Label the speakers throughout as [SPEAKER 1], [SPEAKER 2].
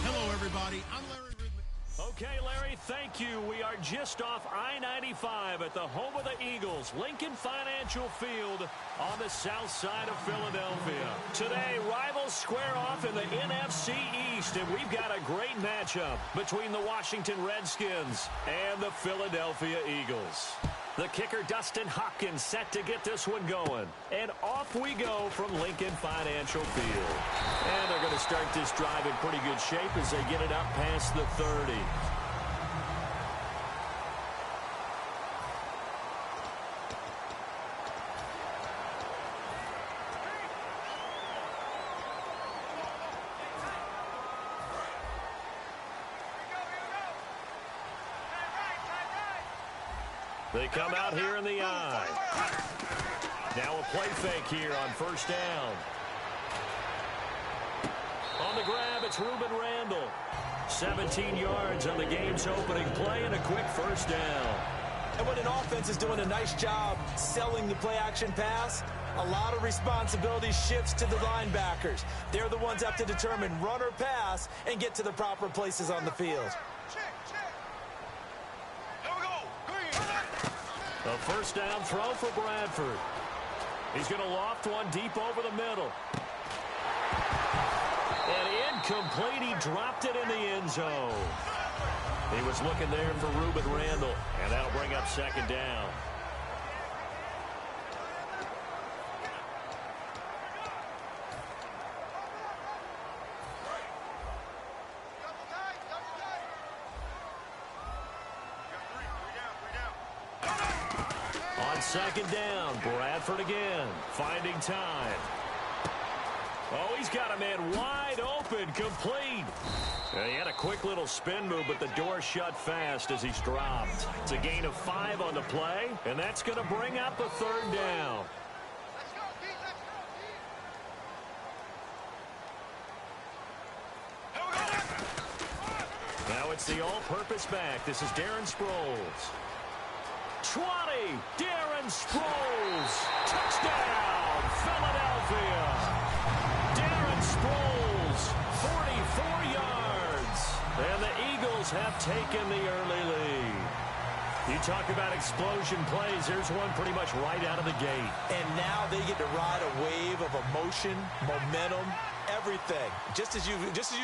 [SPEAKER 1] Hello, everybody. I'm Larry Ridley.
[SPEAKER 2] Okay, Larry, thank you. We are just off I-95 at the home of the Eagles, Lincoln Financial Field on the south side of Philadelphia. Today, rivals square off in the NFC East, and we've got a great matchup between the Washington Redskins and the Philadelphia Eagles. The kicker, Dustin Hopkins, set to get this one going. And off we go from Lincoln Financial Field. And they're going to start this drive in pretty good shape as they get it up past the 30. They come out here in the eye. Now a play fake here on first down. On the grab, it's Ruben Randall. 17 yards on the game's opening play and a quick first down.
[SPEAKER 3] And when an offense is doing a nice job selling the play-action pass, a lot of responsibility shifts to the linebackers. They're the ones that have to determine run or pass and get to the proper places on the field.
[SPEAKER 2] A first down throw for Bradford. He's going to loft one deep over the middle. And incomplete. He dropped it in the end zone. He was looking there for Ruben Randall, and that'll bring up second down. Second down, Bradford again, finding time. Oh, he's got a man wide open, complete. He had a quick little spin move, but the door shut fast as he's dropped. It's a gain of 5 on the play, and that's going to bring up a third down. Now it's the all-purpose back. This is Darren Sproles. 20, Darren Sproles, touchdown, Philadelphia. Darren Sproles, 44 yards, and the Eagles have taken the early lead. You talk about explosion plays, there's one pretty much right out of the gate.
[SPEAKER 3] And now they get to ride a wave of emotion, momentum, everything. Just as you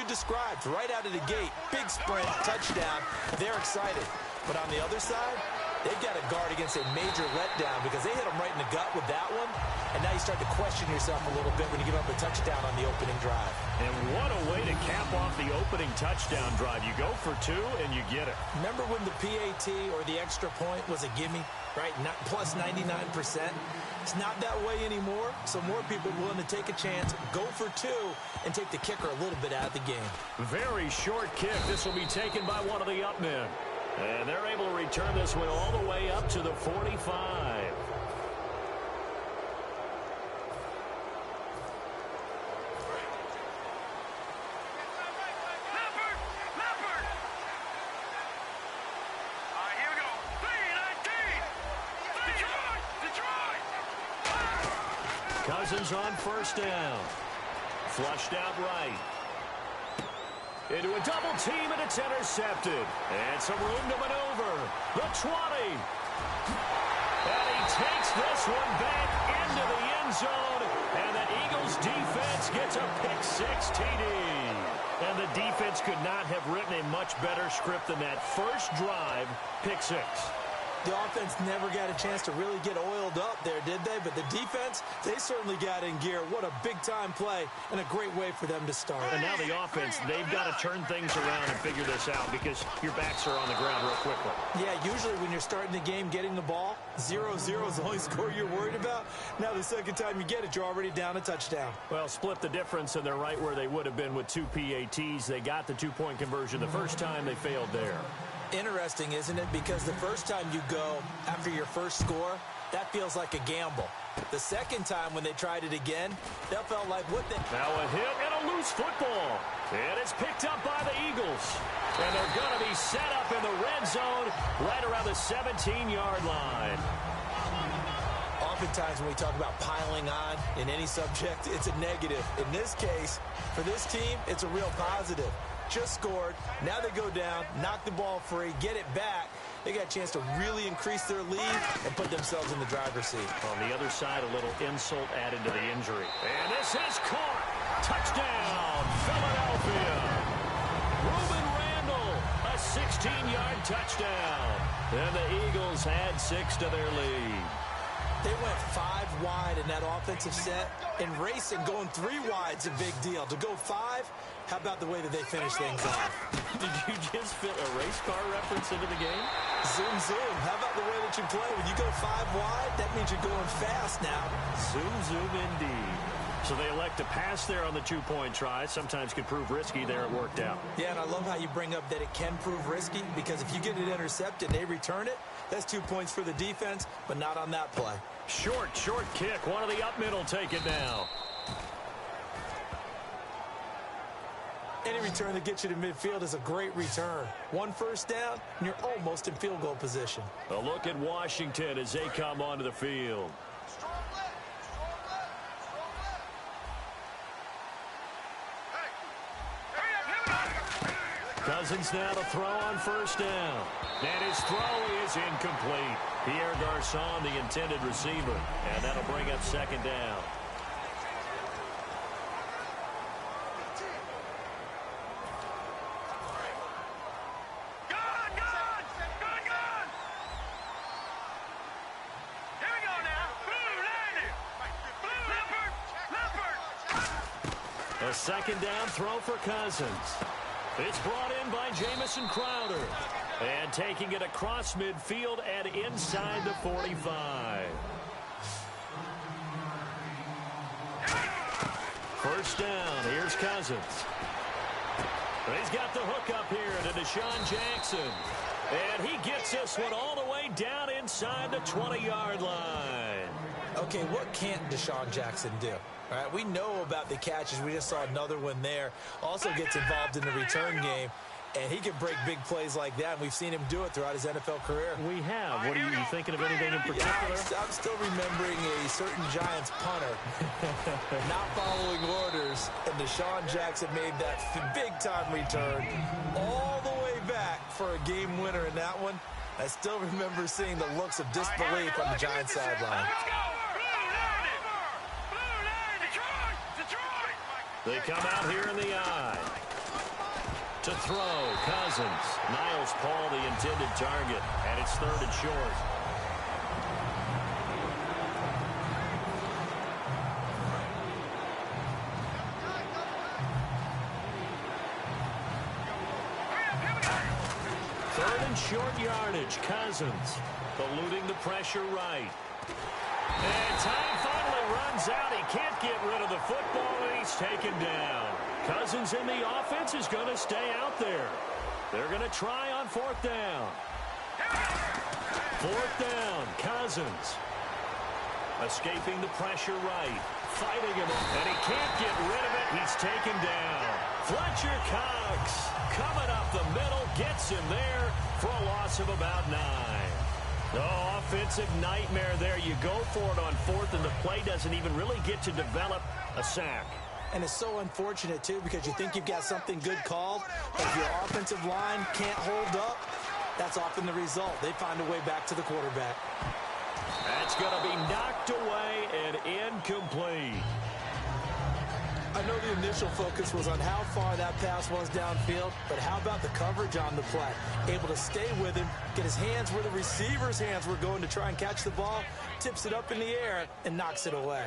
[SPEAKER 3] described, right out of the gate, big sprint, touchdown, they're excited. But on the other side, they've got to guard against a major letdown because they hit them right in the gut with that one. And now you start to question yourself a little bit when you give up a touchdown on the opening drive. And
[SPEAKER 2] what a way to cap off the opening touchdown drive. You go for 2 and you get it.
[SPEAKER 3] Remember when the PAT or the extra point was a gimme, right? Not plus 99%. It's not that way anymore. So more people are willing to take a chance, go for 2, and take the kicker a little bit out of the game.
[SPEAKER 2] Very short kick. This will be taken by one of the up men. And they're able to return this one all the way up to the 45. Cousins on first down. Flushed out right. Into a double team, and it's intercepted. And some room to maneuver. The 20. And he takes this one back into the end zone. And the Eagles defense gets a pick-6 TD. And the defense could not have written a much better script than that. First drive, pick-6.
[SPEAKER 3] The offense never got a chance to really get oiled up there, did they? But the defense, they certainly got in gear. What a big-time play and a great way for them to start.
[SPEAKER 2] And now the offense, they've got to turn things around and figure this out because your backs are on the ground real quickly.
[SPEAKER 3] Yeah, usually when you're starting the game getting the ball, 0-0 is the only score you're worried about. Now the second time you get it, you're already down a touchdown.
[SPEAKER 2] Well, split the difference, and they're right where they would have been with 2 PATs. They got the 2-point conversion the first time. They failed there.
[SPEAKER 3] Interesting, isn't it? Because the first time you go after your first score, that feels like a gamble. The second time when they tried it again, that felt like what they...
[SPEAKER 2] Now a hit and a loose football. And it's picked up by the Eagles. And they're going to be set up in the red zone right around the 17-yard line.
[SPEAKER 3] Oftentimes when we talk about piling on in any subject, it's a negative. In this case, for this team, it's a real positive. Just scored. Now they go down, knock the ball free, get it back. They got a chance to really increase their lead and put themselves in the driver's seat.
[SPEAKER 2] On the other side, a little insult added to the injury. And this is caught. Touchdown, Philadelphia. Reuben Randall, a 16-yard touchdown. And the Eagles add 6 to their lead.
[SPEAKER 3] They went 5 wide in that offensive set. In racing, going 3 wide's a big deal. To go 5, how about the way that they finish things off?
[SPEAKER 2] Did you just fit a race car reference into the game?
[SPEAKER 3] Zoom, zoom. How about the way that you play? When you go 5 wide, that means you're going fast now.
[SPEAKER 2] Zoom, zoom indeed. So they elect to pass there on the 2-point try. Sometimes can prove risky. There it worked out.
[SPEAKER 3] Yeah, and I love how you bring up that it can prove risky, because if you get it intercepted, they return it. That's 2 points for the defense, but not on that play.
[SPEAKER 2] Short kick. One of the up middle take it now.
[SPEAKER 3] Any return that gets you to midfield is a great return. 1 first down, and you're almost in field goal position.
[SPEAKER 2] A look at Washington as they come onto the field. Cousins now to throw on first down. And his throw is incomplete. Pierre Garçon, the intended receiver. And that'll bring up 2nd down. A 2nd down throw for Cousins. It's brought in by Jamison Crowder. And taking it across midfield and inside the 45. First down. Here's Cousins. He's got the hook up here to Deshaun Jackson. And he gets this one all the way down inside the 20-yard line.
[SPEAKER 3] Okay, what can't Deshaun Jackson do? All right, we know about the catches. We just saw another one there. Also gets involved in the return game, and he can break big plays like that. And we've seen him do it throughout his NFL career.
[SPEAKER 2] We have. What are you thinking of anything in particular?
[SPEAKER 3] Yeah, I'm still remembering a certain Giants punter not following orders, and Deshaun Jackson made that big-time return all the way back for a game winner in that one. I still remember seeing the looks of disbelief on the Giants sideline.
[SPEAKER 2] They come out here in the eye. To throw, Cousins. Niles Paul, the intended target, and it's 3rd and short. Third and short yardage. Cousins eluding the pressure right. And time finally runs out. He can't get rid of the football, and he's taken down. Cousins in the offense is going to stay out there. They're going to try on 4th down. 4th down, Cousins. Escaping the pressure right. Fighting him, and he can't get rid of it. He's taken down. Fletcher Cox coming up the middle, gets him there for a loss of about 9. Oh, offensive nightmare there. You go for it on 4th, and the play doesn't even really get to develop a sack.
[SPEAKER 3] And it's so unfortunate, too, because you think you've got something good called, but if your offensive line can't hold up, that's often the result. They find a way back to the quarterback.
[SPEAKER 2] That's going to be knocked away and incomplete.
[SPEAKER 3] I know the initial focus was on how far that pass was downfield, but how about the coverage on the play? Able to stay with him, get his hands where the receiver's hands were going to try and catch the ball, tips it up in the air, and knocks it away.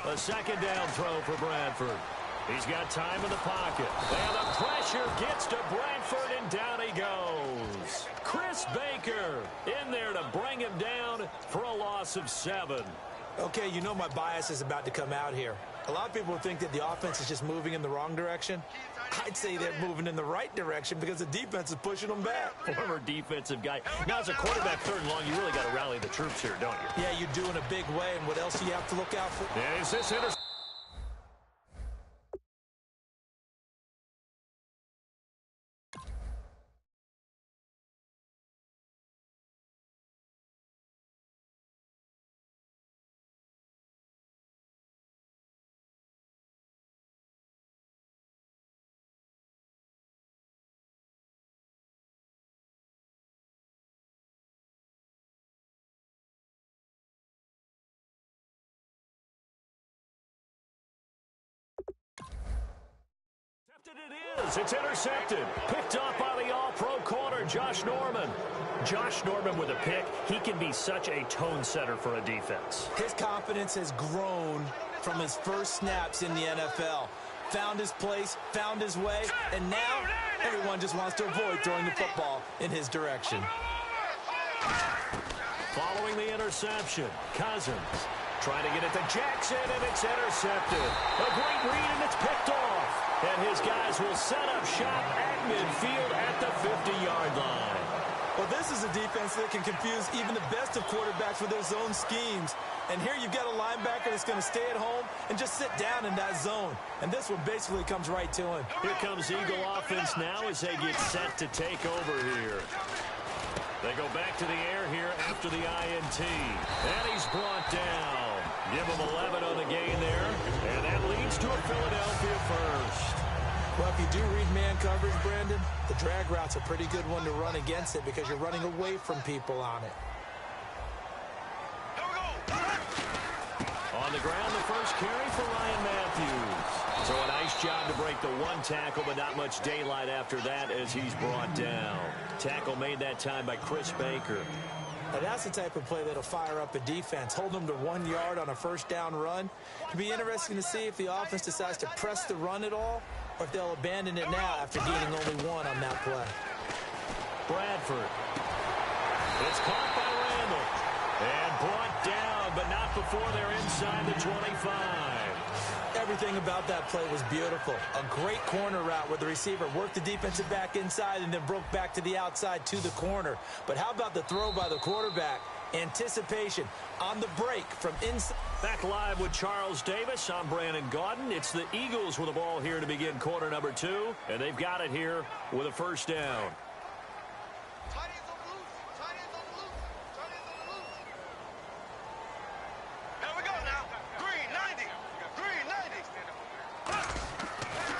[SPEAKER 2] A 2nd down throw for Bradford. He's got time in the pocket. And the pressure gets to Bradford, and down he goes. Chris Baker in there to bring him down for a loss of 7.
[SPEAKER 3] Okay, you know my bias is about to come out here. A lot of people think that the offense is just moving in the wrong direction. I'd say they're moving in the right direction because the defense is pushing them back.
[SPEAKER 2] Former defensive guy. Now, as a quarterback 3rd and long, you really got to rally the troops here, don't you?
[SPEAKER 3] Yeah, you do in a big way, and what else do you have to look out for?
[SPEAKER 2] Is this interception? It is. It's intercepted. Picked up by the all-pro corner, Josh Norman. Josh Norman with a pick. He can be such a tone setter for a defense.
[SPEAKER 3] His confidence has grown from his first snaps in the NFL. Found his place, found his way, and now everyone just wants to avoid throwing the football in his direction.
[SPEAKER 2] Following the interception, Cousins trying to get it to Jackson, and it's intercepted. A great read, and it's picked off. And his guys will set up shop at midfield at the 50-yard line.
[SPEAKER 3] Well, this is a defense that can confuse even the best of quarterbacks with their zone schemes. And here you've got a linebacker that's going to stay at home and just sit down in that zone. And this one basically comes right to him.
[SPEAKER 2] Here comes Eagle offense now as they get set to take over here. They go back to the air here after the INT. And he's brought down. Give him 11 on the gain there. And that leads to a Philadelphia first.
[SPEAKER 3] Well, if you do read man coverage, Brandon, the drag route's a pretty good one to run against it because you're running away from people on it.
[SPEAKER 2] On the ground, the first carry for Ryan Matthews. So a nice job to break the one tackle, but not much daylight after that as he's brought down. Tackle made that time by Chris Baker.
[SPEAKER 3] Now that's the type of play that'll fire up a defense. Hold them to 1 yard on a first down run. It'll be interesting to see if the offense decides to press the run at all or if they'll abandon it now after gaining only one on that play.
[SPEAKER 2] Bradford. It's caught by Randall. And brought down, but not before they're inside the 25.
[SPEAKER 3] Everything about that play was beautiful. A great corner route where the receiver worked the defensive back inside and then broke back to the outside to the corner. But how about the throw by the quarterback? Anticipation on the break from inside.
[SPEAKER 2] Back live with Charles Davis. I'm Brandon Gaudin. It's the Eagles with the ball here to begin quarter number 2. And they've got it here with a first down.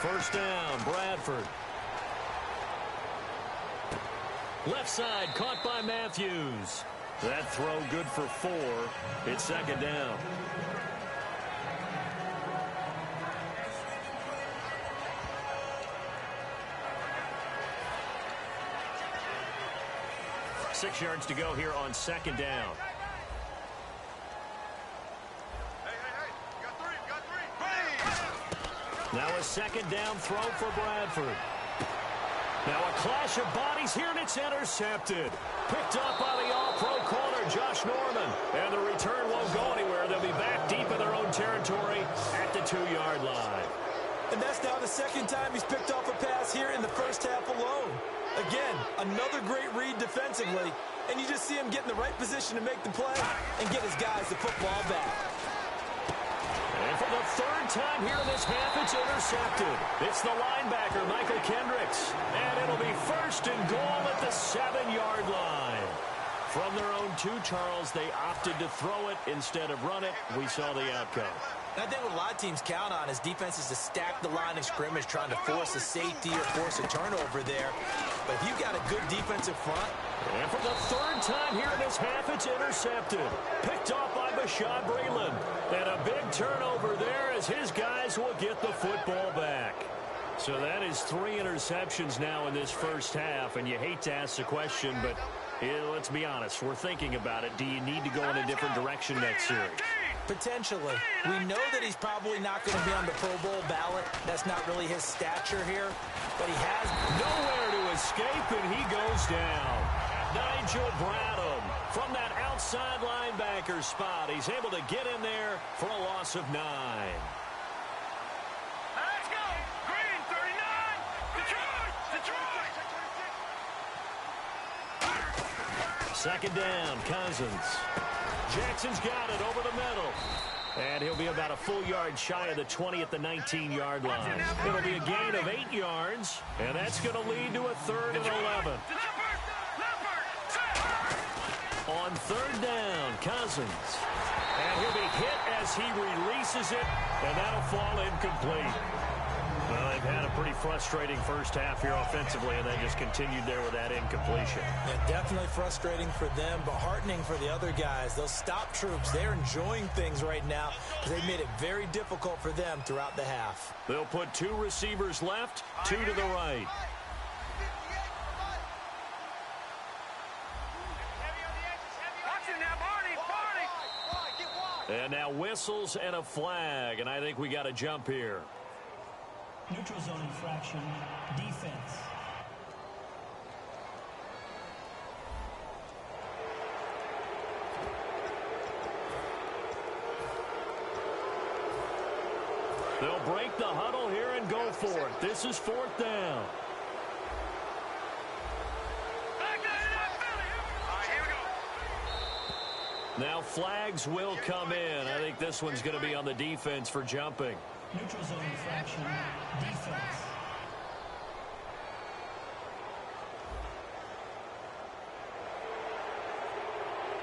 [SPEAKER 2] First down, Bradford. Left side, caught by Matthews. That throw good for 4. It's second down. Six yards to go here on second down. Now a second down throw for Bradford. Now a clash of bodies here, and it's intercepted. Picked up by the all-pro corner, Josh Norman. And the return won't go anywhere. They'll be back deep in their own territory at the 2-yard line.
[SPEAKER 3] And that's now the second time he's picked off a pass here in the first half alone. Again, another great read defensively. And you just see him get in the right position to make the play and get his guys the football back.
[SPEAKER 2] And for the third time here in this half, it's intercepted. It's the linebacker, Michael Kendricks. And it'll be first and goal at the 7-yard line. From their own 2, Charles, they opted to throw it instead of run it. We saw the outcome.
[SPEAKER 3] And I think what a lot of teams count on is defenses to stack the line of scrimmage, trying to force a safety or force a turnover there. But if you've got a good defensive front.
[SPEAKER 2] And for the third time here in this half, it's intercepted. Picked off by Bashaud Breeland. And a big turnover there as his guys will get the football back. So that is 3 interceptions now in this first half. And you hate to ask the question, but let's be honest. We're thinking about it. Do you need to go in a different direction next series?
[SPEAKER 3] Potentially. We know that he's probably not going to be on the Pro Bowl ballot. That's not really his stature here. But he has
[SPEAKER 2] nowhere to escape, and he goes down. Nigel Bradham from that outside linebacker spot. He's able to get in there for a loss of 9.
[SPEAKER 4] Let's go! Green, 39! Detroit!
[SPEAKER 2] Second down, Cousins. Jackson's got it over the middle. And he'll be about a full yard shy of the 20 at the 19-yard line. It'll be a gain of 8 yards, and that's going to lead to a 3rd and 11. On third down, Cousins. And he'll be hit as he releases it, and that'll fall incomplete. Well, they've had a pretty frustrating first half here offensively, and then just continued there with that incompletion.
[SPEAKER 3] Yeah, definitely frustrating for them, but heartening for the other guys. Those stop troops, they're enjoying things right now because they made it very difficult for them throughout the half.
[SPEAKER 2] They'll put 2 receivers left, 2 to the right. And now whistles and a flag, and I think we got a jump here.
[SPEAKER 5] Neutral zone infraction, defense.
[SPEAKER 2] They'll break the huddle here and go for it. This is 4th down. Now flags will come in. I think this one's going to be on the defense for jumping.
[SPEAKER 5] Neutral zone infraction, defense.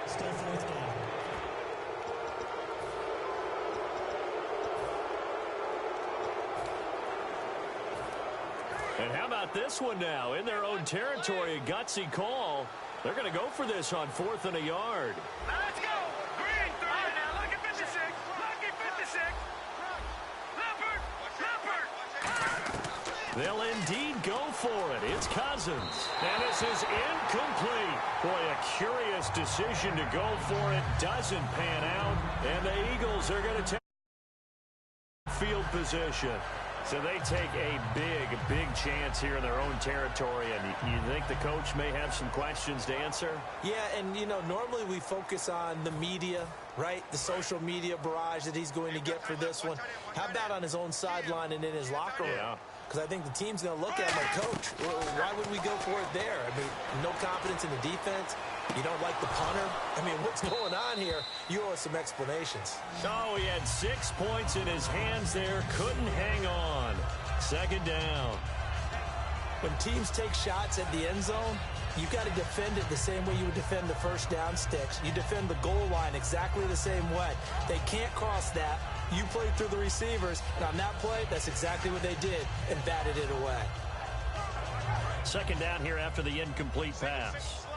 [SPEAKER 5] Still 4th down.
[SPEAKER 2] And how about this one now? In their own territory, a gutsy call. They're going to go for this on 4th and a yard.
[SPEAKER 4] Let's go. Green, 30 now. Lucky 56. Lucky 56. Leopard.
[SPEAKER 2] They'll indeed go for it. It's Cousins. And this is incomplete. Boy, a curious decision to go for it. Doesn't pan out. And the Eagles are going to take field position. So they take a big chance here in their own territory. And you think the coach may have some questions to answer?
[SPEAKER 3] Yeah, and, you know, normally we focus on the media, right? The social media barrage that he's going to get for this one. How about on his own sideline and in his locker room?
[SPEAKER 2] Yeah.
[SPEAKER 3] Because I think the team's going to look at him like, Coach, why would we go for it there? I mean, no confidence in the defense. You don't like the punter? I mean, what's going on here? You owe us some explanations.
[SPEAKER 2] Oh, he had 6 points in his hands there. Couldn't hang on. 2nd down.
[SPEAKER 3] When teams take shots at the end zone, you got to defend it the same way you would defend the first down sticks. You defend the goal line exactly the same way. They can't cross that. You played through the receivers, and on that play, that's exactly what they did, and batted it away.
[SPEAKER 2] 2nd down here after the incomplete pass.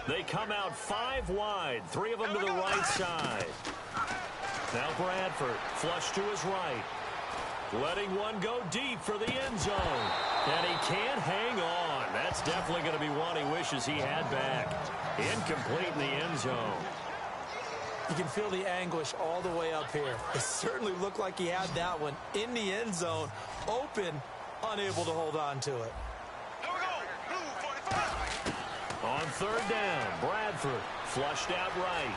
[SPEAKER 2] They come out 5 wide, 3 of them to the right side. Now Bradford, flush to his right. Letting one go deep for the end zone. And he can't hang on. That's definitely going to be one he wishes he had back. Incomplete in the end zone.
[SPEAKER 3] You can feel the anguish all the way up here. It certainly looked like he had that one in the end zone, open, unable to hold on to it.
[SPEAKER 2] On 3rd down, Bradford flushed out right.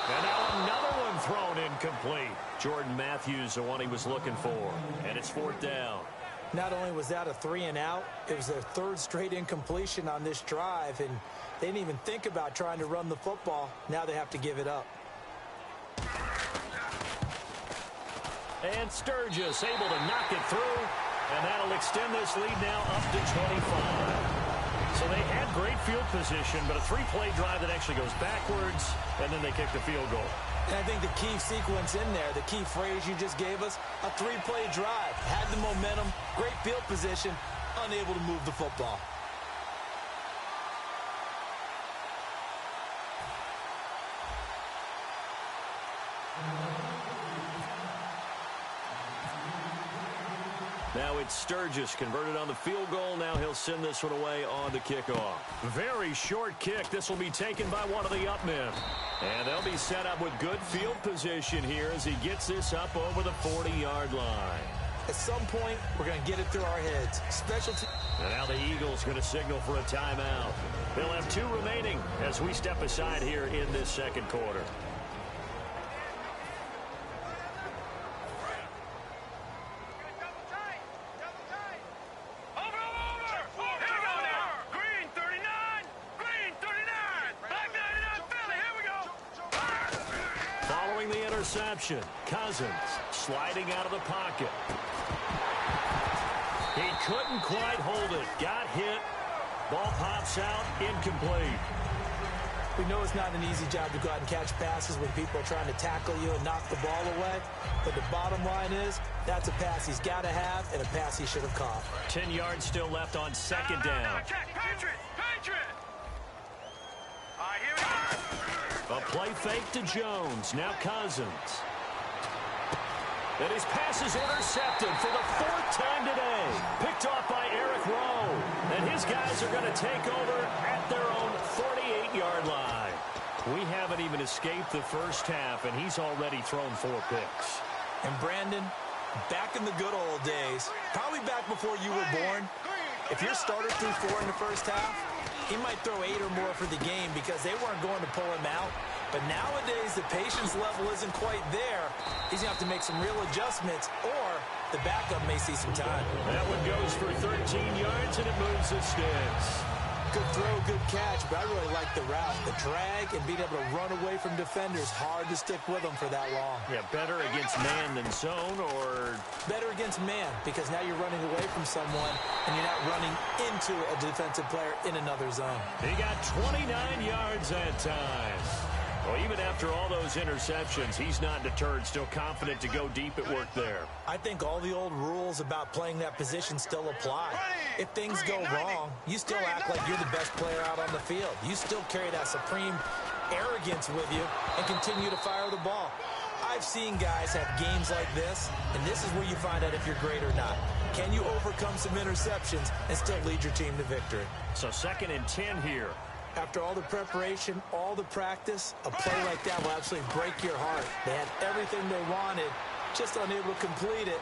[SPEAKER 2] And now another one thrown incomplete. Jordan Matthews, the one he was looking for. And it's 4th down.
[SPEAKER 3] Not only was that a 3 and out, it was their 3rd straight incompletion on this drive, and they didn't even think about trying to run the football. Now they have to give it up.
[SPEAKER 2] And Sturgis able to knock it through, and that'll extend this lead now up to 25. So they had great field position, but a 3-play drive that actually goes backwards, and then they kick the field goal.
[SPEAKER 3] And I think the key sequence in there, the key phrase you just gave us, a 3-play drive. Had the momentum, great field position, unable to move the football.
[SPEAKER 2] Now it's Sturgis converted on the field goal. Now he'll send this one away on the kickoff. Very short kick. This will be taken by one of the up men. And they'll be set up with good field position here as he gets this up over the 40-yard line.
[SPEAKER 3] At some point, we're going to get it through our heads.
[SPEAKER 2] And now the Eagles going to signal for a timeout. They'll have 2 remaining as we step aside here in this 2nd quarter. Interception. Cousins sliding out of the pocket. He couldn't quite hold it. Got hit. Ball pops out. Incomplete.
[SPEAKER 3] We know it's not an easy job to go out and catch passes when people are trying to tackle you and knock the ball away. But the bottom line is, that's a pass he's got to have and a pass he should have caught.
[SPEAKER 2] 10 yards still left on second down.
[SPEAKER 4] Patriot! All right, here we go.
[SPEAKER 2] A play fake to Jones. Now Cousins. And his pass is intercepted for the fourth time today. Picked off by Eric Rowe. And his guys are going to take over at their own 48-yard line. We haven't even escaped the first half, and he's already thrown 4 picks.
[SPEAKER 3] And Brandon, back in the good old days, probably back before you were born, if your starter threw 4 in the first half, he might throw 8 or more for the game because they weren't going to pull him out. But nowadays, the patience level isn't quite there. He's going to have to make some real adjustments, or the backup may see some time.
[SPEAKER 2] That one goes for 13 yards, and it moves the sticks.
[SPEAKER 3] Good throw, good catch, but I really like the route. The drag and being able to run away from defenders, hard to stick with them for that long.
[SPEAKER 2] Yeah, better against man than zone, or...
[SPEAKER 3] Better against man, because now you're running away from someone, and you're not running into a defensive player in another zone.
[SPEAKER 2] He got 29 yards that time. Well, even after all those interceptions, he's not deterred, still confident to go deep at work there.
[SPEAKER 3] I think all the old rules about playing that position still apply. If things go wrong, you still act like you're the best player out on the field. You still carry that supreme arrogance with you and continue to fire the ball. I've seen guys have games like this, and this is where you find out if you're great or not. Can you overcome some interceptions and still lead your team to victory?
[SPEAKER 2] So 2nd and 10 here.
[SPEAKER 3] After all the preparation, all the practice, a play like that will absolutely break your heart. They had everything they wanted, just unable to complete it.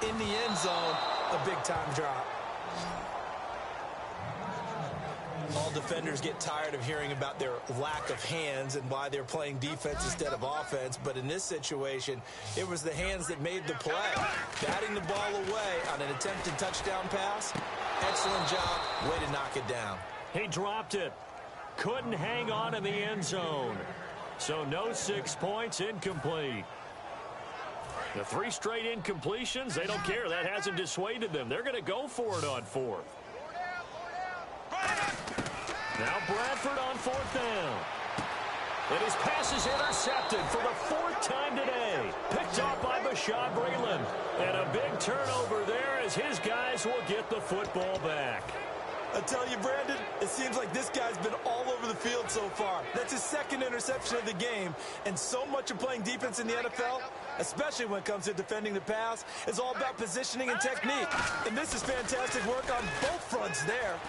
[SPEAKER 3] In the end zone, a big-time drop. All defenders get tired of hearing about their lack of hands and why they're playing defense instead of offense. But in this situation, it was the hands that made the play. Batting the ball away on an attempted touchdown pass. Excellent job. Way to knock it down.
[SPEAKER 2] He dropped it. Couldn't hang on in the end zone. So no 6 points, incomplete. The 3 straight incompletions, they don't care. That hasn't dissuaded them. They're going to go for it on 4th. Now Bradford on 4th down. And his pass is intercepted for the 4th time today. Picked off by Bashaud Breeland. And a big turnover there as his guys will get the football back.
[SPEAKER 3] I tell you, Brandon, it seems like this guy's been all over the field so far. That's his 2nd interception of the game. And so much of playing defense in the NFL, especially when it comes to defending the pass, is all about positioning and technique. And this is fantastic work on both fronts there.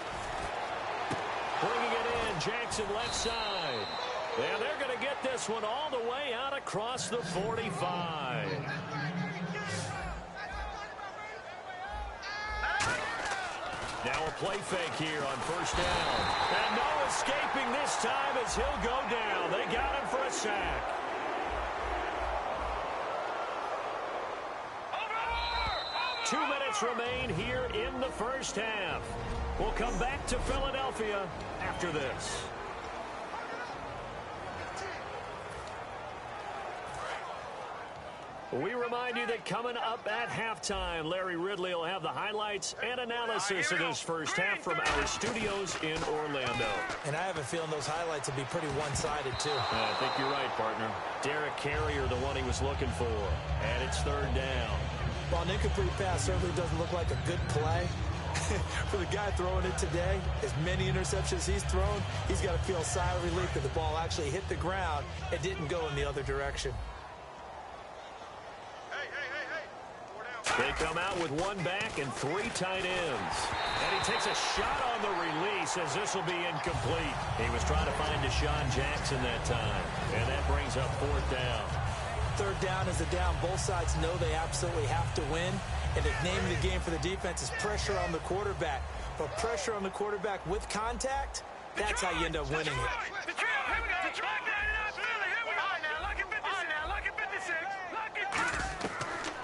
[SPEAKER 2] Bringing it in, Jackson left side. And they're going to get this one all the way out across the 45. Now a play fake here on 1st down. And no escaping this time as he'll go down. They got him for a sack. Over! 2 minutes remain here in the first half. We'll come back to Philadelphia after this. We remind you that coming up at halftime, Larry Ridley will have the highlights and analysis of this first half from our studios in Orlando.
[SPEAKER 3] And I have a feeling those highlights will be pretty one-sided, too.
[SPEAKER 2] I think you're right, partner. Derek Carrier, the one he was looking for. And it's 3rd down.
[SPEAKER 3] While an incomplete pass certainly doesn't look like a good play, for the guy throwing it today, as many interceptions he's thrown, he's got to feel a sigh of relief that the ball actually hit the ground and didn't go in the other direction.
[SPEAKER 2] They come out with 1 back and 3 tight ends. And he takes a shot on the release as this will be incomplete. He was trying to find Deshaun Jackson that time. And that brings up 4th down.
[SPEAKER 3] 3rd down is a down. Both sides know they absolutely have to win. And the name of the game for the defense is pressure on the quarterback. But pressure on the quarterback with contact, that's how you end up winning it.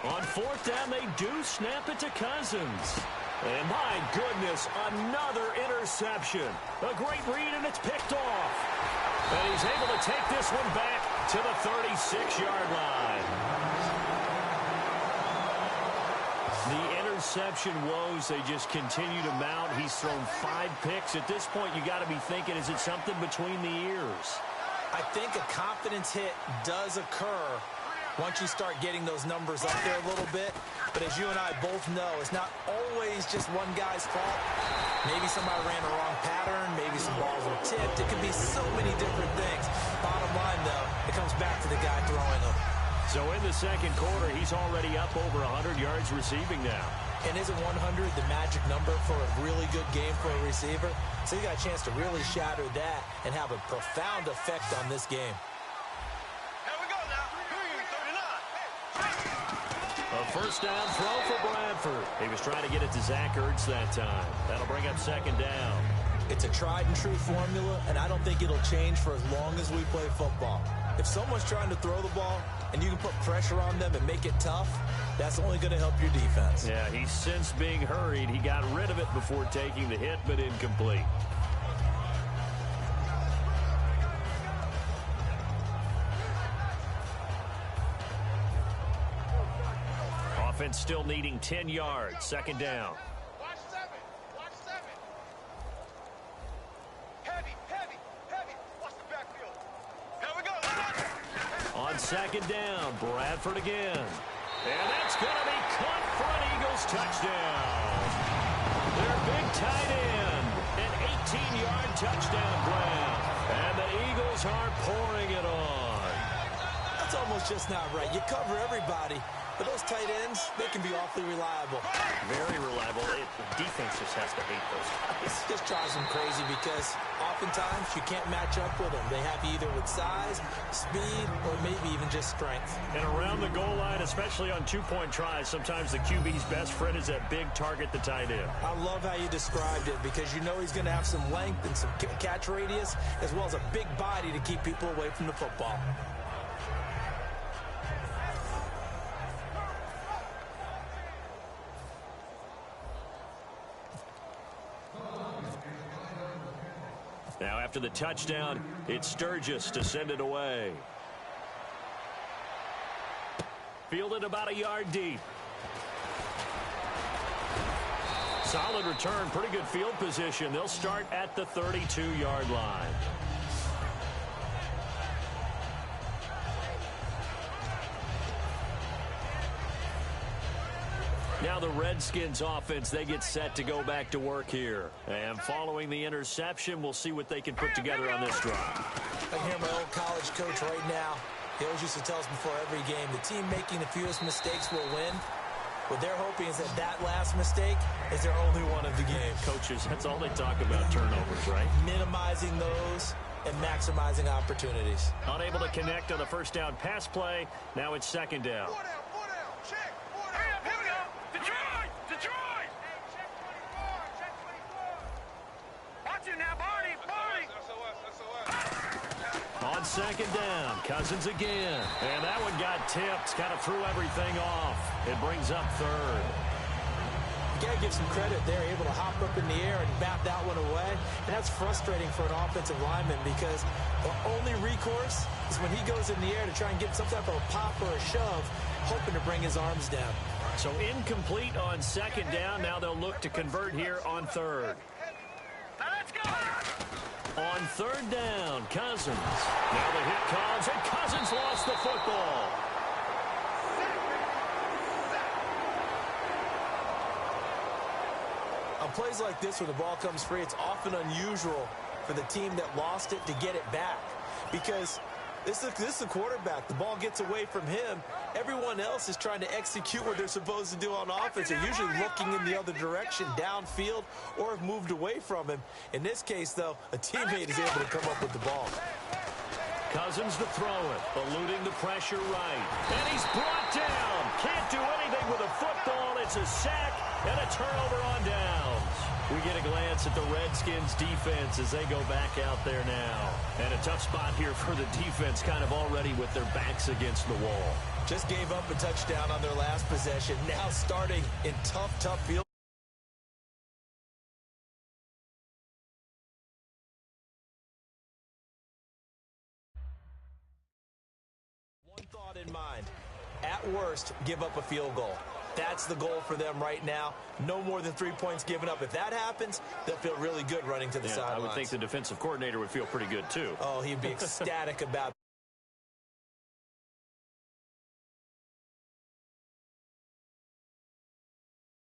[SPEAKER 2] On 4th down, they do snap it to Cousins. And my goodness, another interception. A great read, and it's picked off. And he's able to take this one back to the 36-yard line. The interception woes, they just continue to mount. He's thrown 5 picks. At this point, you got to be thinking, is it something between the ears?
[SPEAKER 3] think a confidence hit does occur once you start getting those numbers up there a little bit. But as you and I both know, it's not always just one guy's fault. Maybe somebody ran the wrong pattern. Maybe some balls were tipped. It could be so many different things. Bottom line, though, it comes back to the guy throwing them. So in the second quarter, he's already up over 100 yards receiving now. And isn't 100 the magic number for a really good game for a receiver? So you got a chance to really shatter that and have a profound effect on this game.
[SPEAKER 2] A first down throw for Bradford. He was trying to get it to Zach Ertz that time. That'll bring up second down.
[SPEAKER 3] It's a tried and true formula, and I don't think it'll change for as long as we play football. If someone's trying to throw the ball and you can put pressure on them and make it tough, that's only going to help your defense.
[SPEAKER 2] Yeah, he's since being hurried. He got rid of it before taking the hit, but incomplete. Offense still needing 10 yards. Second down.
[SPEAKER 4] Watch seven. Watch seven. Heavy, heavy, heavy. Watch the backfield. Here we go.
[SPEAKER 2] On second down, Bradford again. And that's going to be caught for an Eagles touchdown. Their big tight end. An 18-yard touchdown grab. And the Eagles are pouring it on.
[SPEAKER 3] That's almost just not right. You cover everybody. But those tight ends, they can be awfully reliable.
[SPEAKER 2] Very reliable. The defense just has to hate those guys.
[SPEAKER 3] It just drives them crazy because oftentimes you can't match up with them. They have you either with size, speed, or maybe even just strength.
[SPEAKER 2] And around the goal line, especially on two-point tries, sometimes the QB's best friend is that big target, the tight end.
[SPEAKER 3] I love how you described it because you know he's going to have some length and some catch radius as well as a big body to keep people away from the football.
[SPEAKER 2] Now after the touchdown, it's Sturgis to send it away. Fielded about a yard deep. Solid return, pretty good field position. They'll start at the 32-yard line. Now the Redskins offense, they get set to go back to work here. And following the interception, we'll see what they can put together on this drive.
[SPEAKER 3] I hear my old college coach right now. He always used to tell us before every game, the team making the fewest mistakes will win. What they're hoping is that that last mistake is their only one of the game.
[SPEAKER 2] Coaches, that's all they talk about, turnovers, right?
[SPEAKER 3] Minimizing those and maximizing opportunities.
[SPEAKER 2] Unable to connect on the first down pass play. Now it's second down.
[SPEAKER 4] Four down, check. Four down, here we go. Detroit, Detroit. Check 24, check 24. Watch it now, Barney, Barney.
[SPEAKER 2] On second down, Cousins again. And that one got tipped, kind of threw everything off. It brings up third.
[SPEAKER 3] You got to give some credit there, able to hop up in the air and bat that one away. And that's frustrating for an offensive lineman because the only recourse is when he goes in the air to try and get some type of a pop or a shove, hoping to bring his arms down.
[SPEAKER 2] So incomplete on second down. Now they'll look to convert here on third.
[SPEAKER 4] Now let's go.
[SPEAKER 2] On third down, Cousins. Now the hit comes, and Cousins lost the football.
[SPEAKER 3] On plays like this where the ball comes free, it's often unusual for the team that lost it to get it back because this is the quarterback. The ball gets away from him. Everyone else is trying to execute what they're supposed to do on offense. They're usually looking in the other direction, downfield, or have moved away from him. In this case, though, a teammate is able to come up with the ball.
[SPEAKER 2] Cousins to throw it, eluding the pressure right. And he's brought down. Can't do anything with a football. It's a sack and a turnover on downs. We get a glance at the Redskins defense as they go back out there now. And a tough spot here for the defense, kind of already with their backs against the wall.
[SPEAKER 3] Just gave up a touchdown on their last possession. Now starting in tough field. One thought in mind. At worst, give up a field goal. That's the goal for them right now. No more than 3 points given up. If that happens, they'll feel really good running to the sidelines.
[SPEAKER 2] I would think the defensive coordinator would feel pretty good, too.
[SPEAKER 3] Oh, he'd be ecstatic about